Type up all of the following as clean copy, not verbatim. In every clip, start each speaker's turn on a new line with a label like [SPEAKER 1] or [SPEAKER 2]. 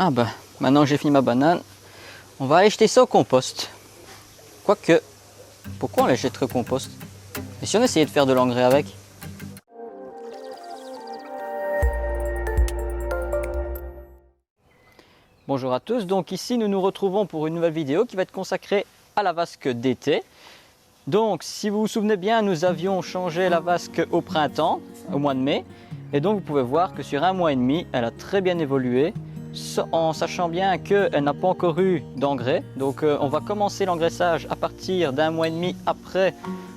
[SPEAKER 1] Ah bah, maintenant que j'ai fini ma banane, on va aller jeter ça au compost. Quoique, pourquoi on les jetterait au compost? Et si on essayait de faire de l'engrais avec? Bonjour à tous, donc ici nous nous retrouvons pour une nouvelle vidéo qui va être consacrée à la vasque d'été. Donc si vous vous souvenez bien, nous avions changé la vasque au printemps, au mois de mai. Et donc vous pouvez voir que sur un mois et demi, elle a très bien évolué, en sachant bien qu'elle n'a pas encore eu d'engrais. Donc on va commencer l'engraissage à partir d'un mois et demi après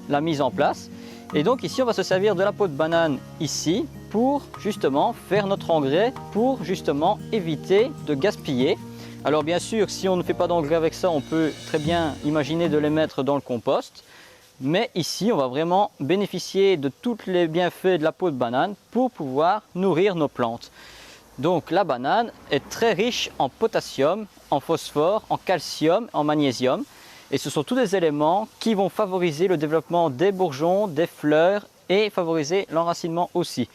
[SPEAKER 1] la mise en place. Et donc ici on va se servir de la peau de banane ici pour justement faire notre engrais, pour justement éviter de gaspiller. Alors bien sûr, si on ne fait pas d'engrais avec ça, on peut très bien imaginer de les mettre dans le compost. Mais ici, on va vraiment bénéficier de tous les bienfaits de la peau de banane pour pouvoir nourrir nos plantes. Donc la banane est très riche en potassium, en phosphore, en calcium, en magnésium. Et ce sont tous des éléments qui vont favoriser le développement des bourgeons, des fleurs et favoriser l'enracinement aussi.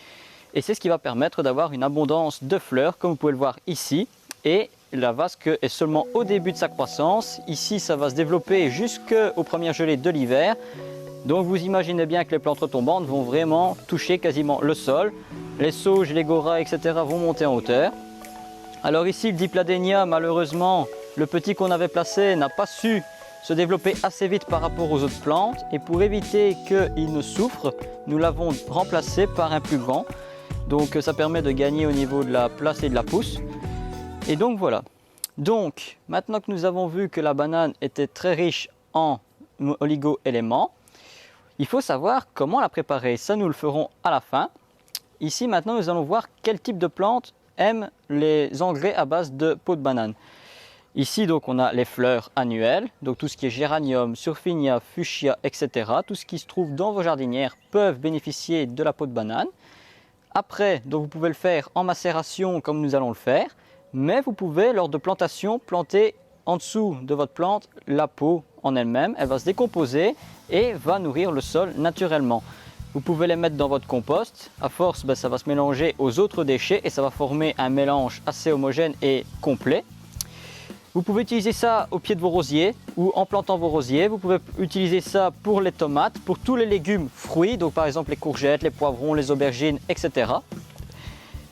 [SPEAKER 1] Et c'est ce qui va permettre d'avoir une abondance de fleurs, comme vous pouvez le voir ici. Et la vasque est seulement au début de sa croissance. Ici, ça va se développer jusqu'aux premières gelées de l'hiver. Donc vous imaginez bien que les plantes retombantes vont vraiment toucher quasiment le sol. Les sauges, les goras, etc. vont monter en hauteur. Alors ici, le dipladénia, malheureusement, le petit qu'on avait placé n'a pas su se développer assez vite par rapport aux autres plantes. Et pour éviter qu'il ne souffre, nous l'avons remplacé par un plus grand. Donc ça permet de gagner au niveau de la place et de la pousse. Et donc voilà. Donc maintenant que nous avons vu que la banane était très riche en oligo-éléments, il faut savoir comment la préparer. Ça, nous le ferons à la fin. Ici maintenant, nous allons voir quel type de plante aime les engrais à base de peau de banane. Ici donc on a les fleurs annuelles, donc tout ce qui est géranium, surfinia, fuchsia, etc. Tout ce qui se trouve dans vos jardinières peuvent bénéficier de la peau de banane. Après, donc vous pouvez le faire en macération comme nous allons le faire. Mais vous pouvez, lors de plantation, planter en dessous de votre plante la peau en elle-même. Elle va se décomposer et va nourrir le sol naturellement. Vous pouvez les mettre dans votre compost. À force, ça va se mélanger aux autres déchets et ça va former un mélange assez homogène et complet. Vous pouvez utiliser ça au pied de vos rosiers ou en plantant vos rosiers. Vous pouvez utiliser ça pour les tomates, pour tous les légumes fruits, donc par exemple les courgettes, les poivrons, les aubergines, etc.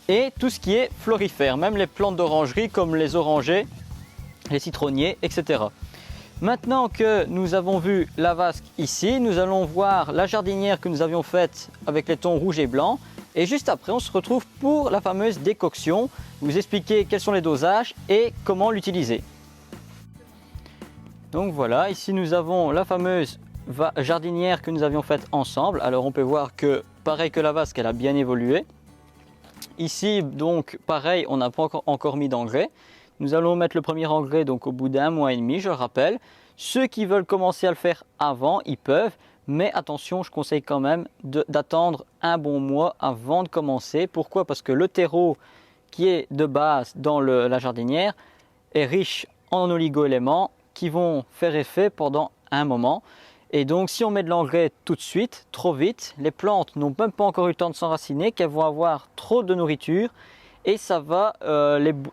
[SPEAKER 1] Et tout ce qui est florifère, même les plantes d'orangerie comme les orangers, les citronniers, etc. Maintenant que nous avons vu la vasque ici, nous allons voir la jardinière que nous avions faite avec les tons rouge et blanc. Et juste après, on se retrouve pour la fameuse décoction, vous expliquer quels sont les dosages et comment l'utiliser. Donc voilà, ici nous avons la fameuse jardinière que nous avions faite ensemble. Alors on peut voir que, pareil que la vasque, elle a bien évolué. Ici, donc, pareil, on n'a pas encore mis d'engrais. Nous allons mettre le premier engrais donc, au bout d'un mois et demi, je le rappelle. Ceux qui veulent commencer à le faire avant, ils peuvent. Mais attention, je conseille quand même d'attendre un bon mois avant de commencer. Pourquoi? Parce que le terreau qui est de base dans la jardinière est riche en oligo-éléments qui vont faire effet pendant un moment. Et donc si on met de l'engrais tout de suite, trop vite, les plantes n'ont même pas encore eu le temps de s'enraciner, qu'elles vont avoir trop de nourriture et ça va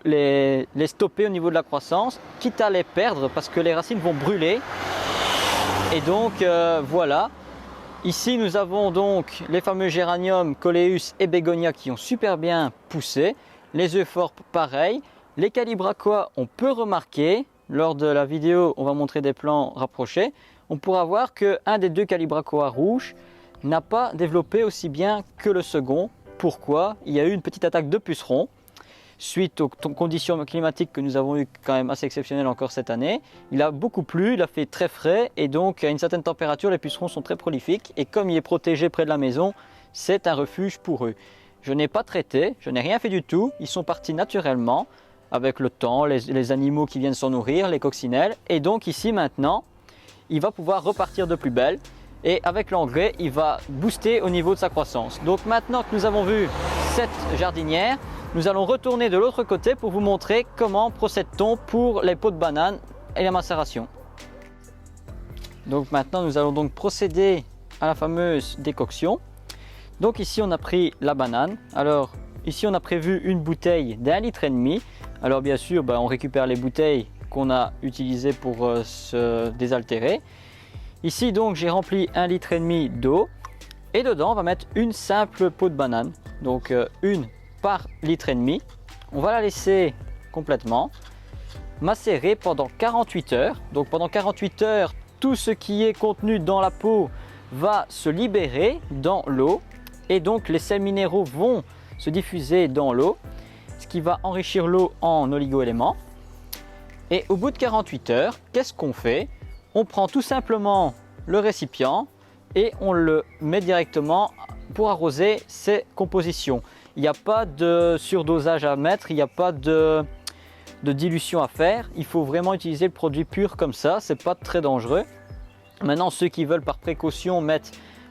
[SPEAKER 1] les stopper au niveau de la croissance, quitte à les perdre parce que les racines vont brûler. Et donc voilà, ici nous avons donc les fameux géraniums, coléus et bégonia qui ont super bien poussé, les euphorbes pareil, les calibrachoa on peut remarquer, lors de la vidéo on va montrer des plans rapprochés, on pourra voir qu'un des deux calibrachoa rouges n'a pas développé aussi bien que le second. Pourquoi? Il y a eu une petite attaque de pucerons suite aux conditions climatiques que nous avons eues quand même assez exceptionnelles encore cette année. Il a beaucoup plu, il a fait très frais et donc à une certaine température les pucerons sont très prolifiques et comme il est protégé près de la maison, c'est un refuge pour eux. Je n'ai pas traité, je n'ai rien fait du tout, ils sont partis naturellement avec le temps, les animaux qui viennent s'en nourrir, les coccinelles et donc ici maintenant il va pouvoir repartir de plus belle et avec l'engrais, il va booster au niveau de sa croissance. Donc maintenant que nous avons vu cette jardinière, nous allons retourner de l'autre côté pour vous montrer comment procède-t-on pour les pots de banane et la macération. Donc maintenant, nous allons donc procéder à la fameuse décoction. Donc ici, on a pris la banane. Alors ici, on a prévu une bouteille d'1,5 litre. Alors bien sûr, on récupère les bouteilles qu'on a utilisées pour se désaltérer. Ici donc j'ai rempli 1,5 litre d'eau et dedans on va mettre une simple peau de banane, donc une par litre et demi. On va la laisser complètement macérer pendant 48 heures. Donc pendant 48 heures, tout ce qui est contenu dans la peau va se libérer dans l'eau et donc les sels minéraux vont se diffuser dans l'eau, ce qui va enrichir l'eau en oligo-éléments. Et au bout de 48 heures, qu'est-ce qu'on fait? On prend tout simplement le récipient et on le met directement pour arroser ces compositions. Il n'y a pas de surdosage à mettre, il n'y a pas de dilution à faire. Il faut vraiment utiliser le produit pur comme ça, c'est pas très dangereux. Maintenant, ceux qui veulent par précaution mettre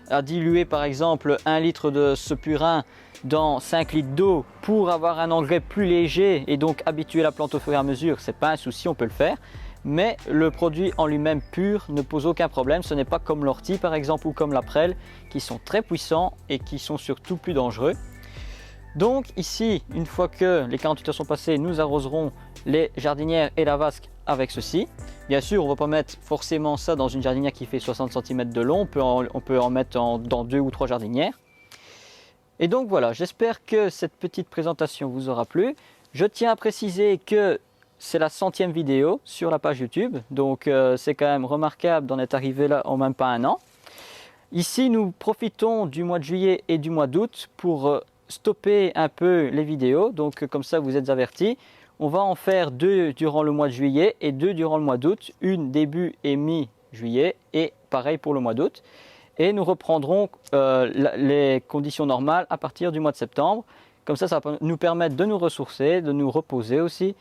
[SPEAKER 1] à diluer par exemple 1 litre de ce purin dans 5 litres d'eau pour avoir un engrais plus léger et donc habituer la plante au fur et à mesure, c'est pas un souci, on peut le faire. Mais le produit en lui-même pur ne pose aucun problème. Ce n'est pas comme l'ortie par exemple ou comme la prêle qui sont très puissants et qui sont surtout plus dangereux. Donc ici, une fois que les 48 heures sont passées, nous arroserons les jardinières et la vasque avec ceci. Bien sûr, on ne va pas mettre forcément ça dans une jardinière qui fait 60 cm de long, on peut en mettre dans 2 ou 3 jardinières. Et donc voilà, j'espère que cette petite présentation vous aura plu. Je tiens à préciser que c'est la 100e vidéo sur la page YouTube, donc c'est quand même remarquable d'en être arrivé là en même pas un an. Ici, nous profitons du mois de juillet et du mois d'août pour stopper un peu les vidéos, donc comme ça vous êtes avertis. On va en faire 2 durant le mois de juillet et 2 durant le mois d'août, une début et mi-juillet et pareil pour le mois d'août. Et nous reprendrons les conditions normales à partir du mois de septembre. Comme ça va nous permettre de nous ressourcer, de nous reposer aussi.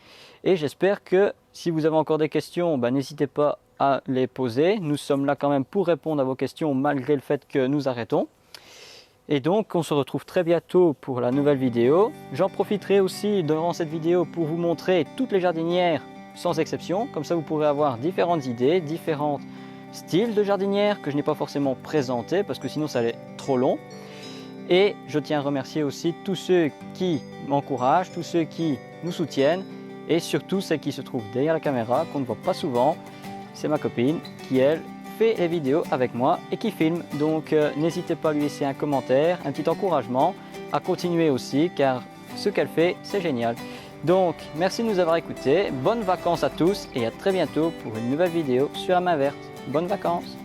[SPEAKER 1] Et j'espère que si vous avez encore des questions, n'hésitez pas à les poser. Nous sommes là quand même pour répondre à vos questions malgré le fait que nous arrêtons. Et donc on se retrouve très bientôt pour la nouvelle vidéo. J'en profiterai aussi durant cette vidéo pour vous montrer toutes les jardinières sans exception. Comme ça vous pourrez avoir différentes idées, différents styles de jardinières que je n'ai pas forcément présenté parce que sinon ça allait trop long. Et je tiens à remercier aussi tous ceux qui m'encouragent, tous ceux qui nous soutiennent et surtout celles qui se trouvent derrière la caméra qu'on ne voit pas souvent. C'est ma copine qui elle fait les vidéos avec moi et qui filme, donc n'hésitez pas à lui laisser un commentaire, un petit encouragement à continuer aussi car ce qu'elle fait c'est génial. Donc merci de nous avoir écoutés, bonnes vacances à tous et à très bientôt pour une nouvelle vidéo sur la main verte. Bonnes vacances!